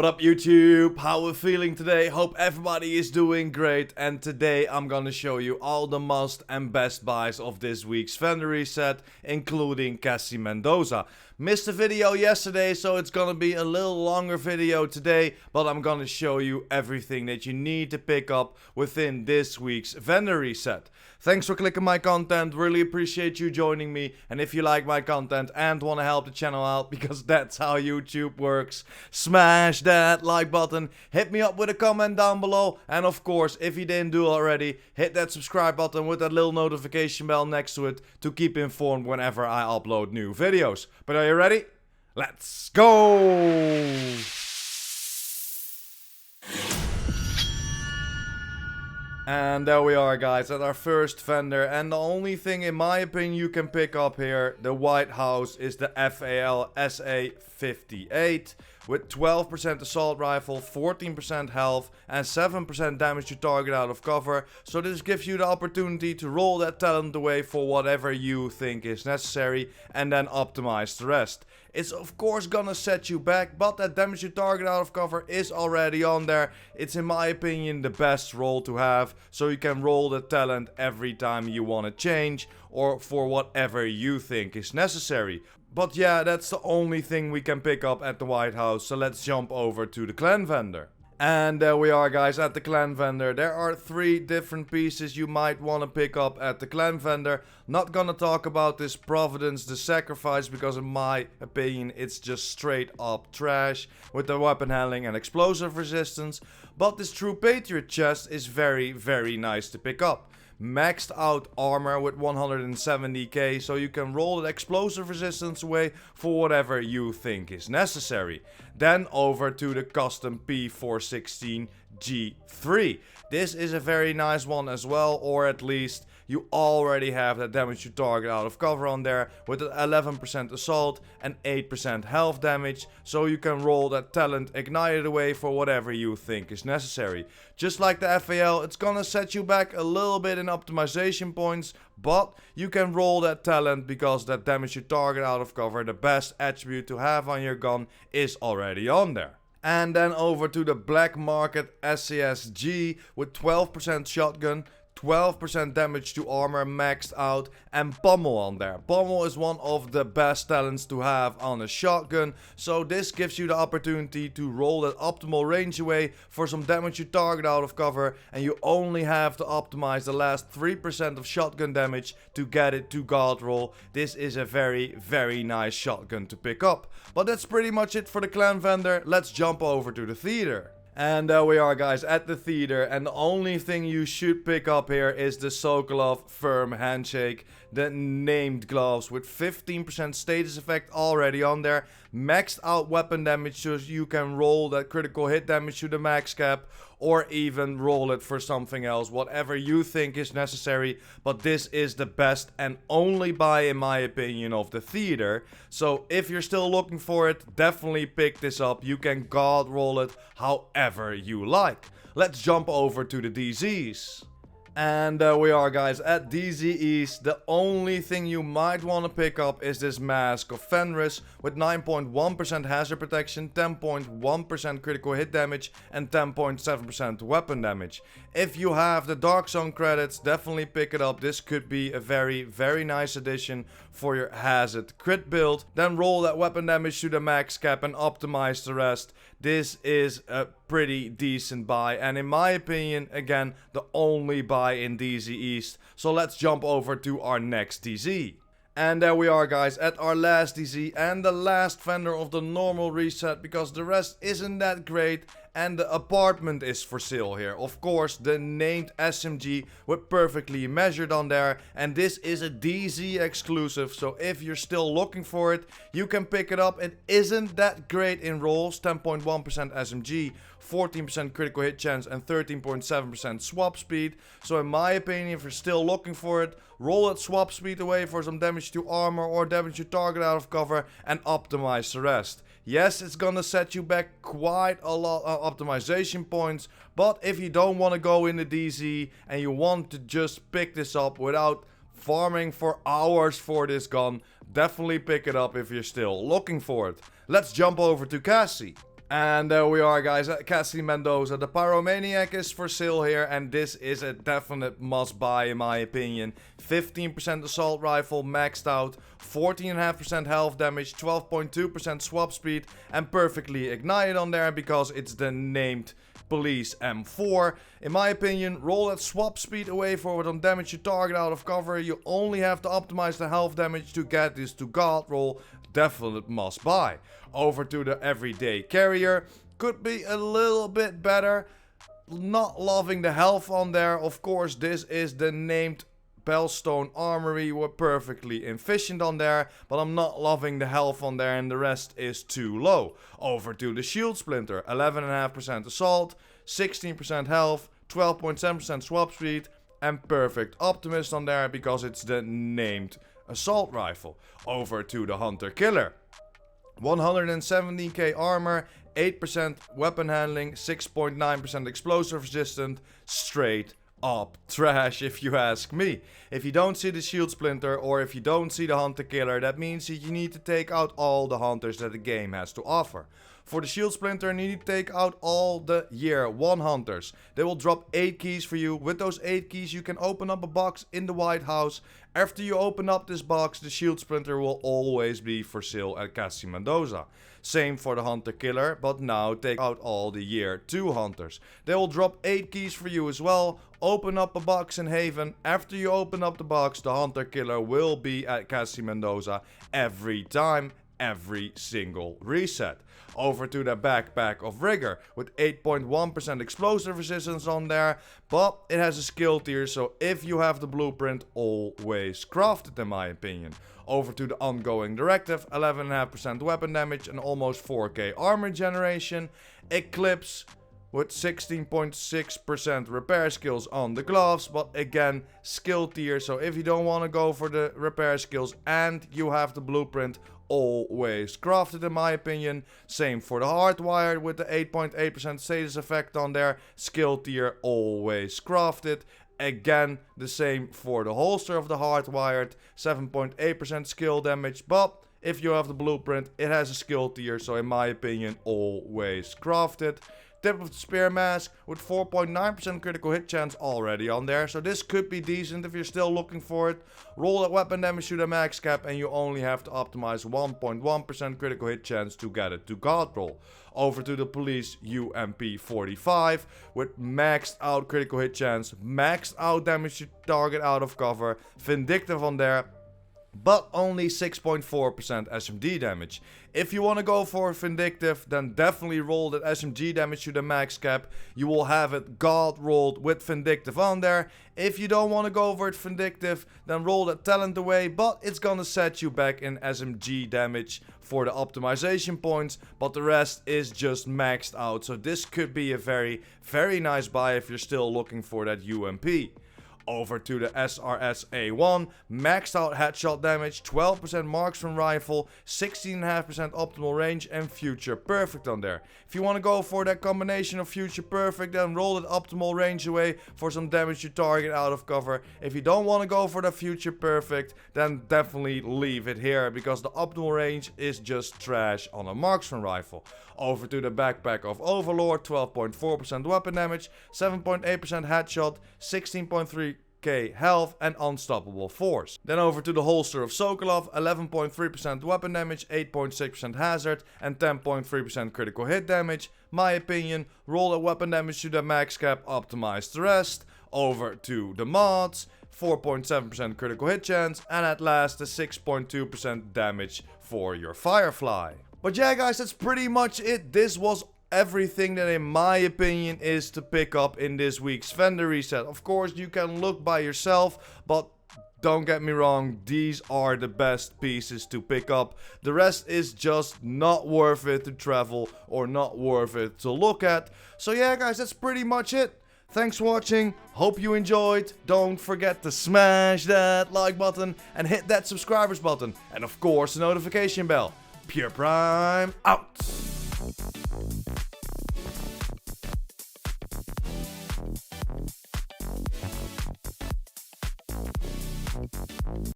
What up YouTube? How we feeling today? Hope everybody is doing great, and today I'm gonna show you all the must and best buys of this week's vendor reset, including Cassie Mendoza. Missed a video yesterday, so it's gonna be a little longer video today, but I'm gonna show you everything that you need to pick up within this week's vendor reset. Thanks for clicking my content, really appreciate you joining me, and if you like my content and want to help the channel out, because that's how YouTube works, smash that like button, hit me up with a comment down below, and of course, if you didn't do already, hit that subscribe button with that little notification bell next to it to keep informed whenever I upload new videos. But are you ready? Let's go! And there we are, guys, at our first vendor, and the only thing in my opinion you can pick up here, the White House, is the FAL SA58 with 12% assault rifle, 14% health and 7% damage to target out of cover. So this gives you the opportunity to roll that talent away for whatever you think is necessary and then optimize the rest. It's of course gonna set you back, but that damage to target out of cover is already on there. It's in my opinion the best roll to have, so you can roll the talent every time you want to change or for whatever you think is necessary. But yeah, that's the only thing we can pick up at the White House, so let's jump over to the clan vendor. And there we are, guys, at the clan vendor. There are 3 different pieces you might want to pick up at the clan vendor. Not gonna talk about this Providence the Sacrifice, because in my opinion it's just straight up trash with the weapon handling and explosive resistance. But this True Patriot chest is very nice to pick up. Maxed out armor with 170k, so you can roll the explosive resistance away for whatever you think is necessary. Then over to the custom P416 G3. This is a very nice one as well, or at least you already have that damage to target out of cover on there with 11% assault and 8% health damage, so you can roll that talent ignited away for whatever you think is necessary. Just like the FAL, it's gonna set you back a little bit in optimization points, but you can roll that talent because that damage to target out of cover, the best attribute to have on your gun, is already on there. And then over to the Black Market SCSG with 12% shotgun, 12% damage to armor maxed out, and pommel on there. Pommel is one of the best talents to have on a shotgun, so this gives you the opportunity to roll that optimal range away for some damage to target out of cover, and you only have to optimize the last 3% of shotgun damage to get it to god roll. This is a very nice shotgun to pick up. But that's pretty much it for the clan vendor. Let's jump over to the theater. And there we are, guys, at the theater, and the only thing you should pick up here is the Sokolov Firm Handshake, the named gloves with 15% status effect already on there, maxed out weapon damage so you can roll that critical hit damage to the max cap, or even roll it for something else, whatever you think is necessary. But this is the best and only buy in my opinion of the theater, so if you're still looking for it, definitely pick this up. You can god roll it however you like. Let's jump over to the DZs. And there we are, guys, at DZ East. The only thing you might want to pick up is this Mask of Fenris with 9.1% hazard protection, 10.1% critical hit damage and 10.7% weapon damage. If you have the Dark Zone credits, definitely pick it up. This could be a very nice addition for your hazard crit build. Then roll that weapon damage to the max cap and optimize the rest. This is a pretty decent buy, and in my opinion, again, the only buy in DZ East. So let's jump over to our next DZ. And there we are, guys, at our last DZ and the last vendor of the normal reset, because the rest isn't that great and the apartment is for sale here. Of course, the named SMG with perfectly measured on there, and this is a DZ exclusive, so if you're still looking for it, you can pick it up. It isn't that great in rolls, 10.1% SMG, 14% critical hit chance and 13.7% swap speed. So in my opinion, if you're still looking for it, roll that swap speed away for some damage to armor or damage to target out of cover and optimize the rest. Yes, it's gonna set you back quite a lot of optimization points, but if you don't want to go in the DZ and you want to just pick this up without farming for hours for this gun, definitely pick it up if you're still looking for it. Let's jump over to Cassie. And there we are, guys, Cassie Mendoza. The Pyromaniac is for sale here, and this is a definite must-buy in my opinion. 15% assault rifle, maxed out, 14.5% health damage, 12.2% swap speed, and perfectly ignited on there because it's the named Police M4. In my opinion, roll that swap speed away forward on damage your target out of cover. You only have to optimize the health damage to get this to God roll. Definite must buy. Over to the everyday carrier. Could be a little bit better. Not loving the health on there. Of course, this is the named Bellstone Armory. We're perfectly efficient on there, but I'm not loving the health on there, and the rest is too low. Over to the Shield Splinter. 11.5% assault, 16% health, 12.7% swap speed, and perfect optimist on there because it's the named assault rifle. Over to the Hunter Killer. 117k armor, 8% weapon handling, 6.9% explosive resistant, straight up trash if you ask me. If you don't see the Shield Splinter or if you don't see the Hunter Killer, that means that you need to take out all the hunters that the game has to offer. For the Shield Splinter, you need to take out all the year 1 hunters. They will drop 8 keys for you. With those 8 keys you can open up a box in the White House. After you open up this box, the Shield Splinter will always be for sale at Cassie Mendoza. Same for the Hunter Killer, but now take out all the year 2 hunters. They will drop 8 keys for you as well. Open up a box in Haven. After you open up the box, the Hunter Killer will be at Cassie Mendoza every time, every single reset. Over to the Backpack of Rigor with 8.1% explosive resistance on there, but it has a skill tier, so if you have the blueprint, always craft it in my opinion. Over to the Ongoing Directive, 11.5% weapon damage and almost 4k armor generation. Eclipse with 16.6% repair skills on the gloves, but again, skill tier, so if you don't want to go for the repair skills and you have the blueprint, always crafted in my opinion. Same for the Hardwired with the 8.8% status effect on there, skill tier, always crafted. Again, the same for the holster of the Hardwired, 7.8% skill damage, but if you have the blueprint, it has a skill tier, so in my opinion, always crafted. Tip of the Spear Mask with 4.9% critical hit chance already on there, so this could be decent if you're still looking for it. Roll that weapon damage to the max cap and you only have to optimize 1.1% critical hit chance to get it to God roll. Over to the Police UMP 45 with maxed out critical hit chance, maxed out damage to target out of cover, vindictive on there, but only 6.4% SMG damage. If you want to go for Vindictive, then definitely roll that SMG damage to the max cap. You will have it God rolled with Vindictive on there. If you don't want to go for it Vindictive, then roll that talent away, but it's gonna set you back in SMG damage for the optimization points, but the rest is just maxed out. So this could be a very, very nice buy if you're still looking for that UMP. Over to the SRS A1, maxed out headshot damage, 12% marksman rifle, 16.5% optimal range, and future perfect on there. If you want to go for that combination of future perfect, then roll that optimal range away for some damage to target out of cover. If you don't want to go for the future perfect, then definitely leave it here because the optimal range is just trash on a marksman rifle. Over to the Backpack of Overlord, 12.4% weapon damage, 7.8% headshot, 16.3k health and unstoppable force. Then over to the holster of Sokolov, 11.3% weapon damage, 8.6% hazard and 10.3% critical hit damage. My opinion, roll a weapon damage to the max cap, optimize the rest. Over to the mods, 4.7% critical hit chance, and at last the 6.2% damage for your Firefly. But yeah guys, that's pretty much it. This was everything that in my opinion is to pick up in this week's vendor reset. Of course you can look by yourself, but don't get me wrong, these are the best pieces to pick up. The rest is just not worth it to travel or not worth it to look at. So yeah guys, that's pretty much it. Thanks for watching, hope you enjoyed. Don't forget to smash that like button and hit that subscribers button. And of course the notification bell. PurePrime out!